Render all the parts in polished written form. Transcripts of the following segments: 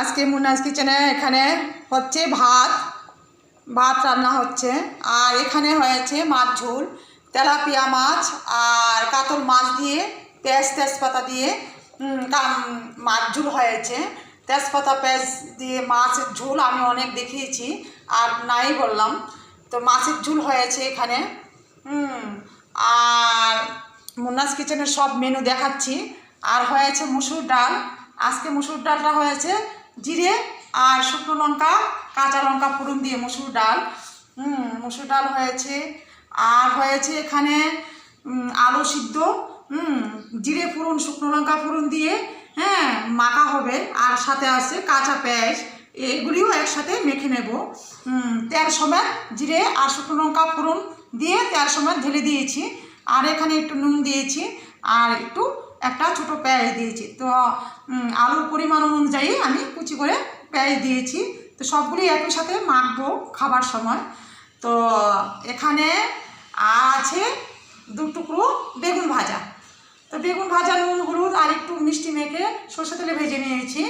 আজকে মুন্নাস কিচেনে এখানে হচ্ছে ভাত রান্না হচ্ছে। আর এখানে হয়েছে মাছ ঝোল, তেলাপিয়া মাছ আর কাতল মাছ দিয়ে তেজপাতা দিয়ে মাছ ঝোল হয়েছে। তেজপাতা পেঁয়াজ দিয়ে মাছের ঝোল আমি অনেক দেখিয়েছি আর নাই বললাম, তো মাছের ঝোল হয়েছে এখানে। আর মুন্নাস কিচেনের সব মেনু দেখাচ্ছি। আর হয়েছে মুসুর ডাল। আজকে মুসুর ডালটা হয়েছে জিরে আর শুকনো লঙ্কা কাঁচা লঙ্কা ফোড়ন দিয়ে মুসুর ডাল। মুসুর ডাল হয়েছে। আর হয়েছে এখানে আলু সিদ্ধ, জিরে ফোড়ন শুকনো লঙ্কা ফোড়ন দিয়ে মাখা হবে। আর সাথে আছে কাঁচা পেঁয়াজ, এগুলিও একসাথে মেখে নেব। তেল সমেত জিরে আর শুকনো লঙ্কা ফোড়ন দিয়ে তেল সমেত ঢেলে দিয়েছি। আর এখানে একটু নুন দিয়েছি আর একটা ছোটো পেঁয়াজ দিয়েছি। তো আলুর পরিমাণ অনুযায়ী আমি কুচি করে পেঁয়াজ দিয়েছি। তো সবগুলি একই সাথে মাখবো খাবার সময়। তো এখানে আছে 2 টুকরো বেগুন ভাজা। তো বেগুন ভাজা নুন হলুদ আর একটু মিষ্টি মেখে সরষে তেলে ভেজে নিয়েছি,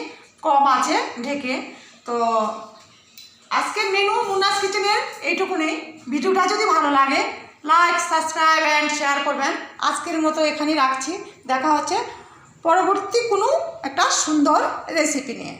কম আছে ঢেকে। তো আজকের মেনু মুন্নাস কিচেনের এইটুকুনি। ভিডিওটা যদি ভালো লাগে লাইক সাবস্ক্রাইব অ্যান্ড শেয়ার করবেন। আজকের মতো এখানেই রাখছি। দেখা হচ্ছে পরবর্তী কোনো একটা সুন্দর রেসিপি নিয়ে।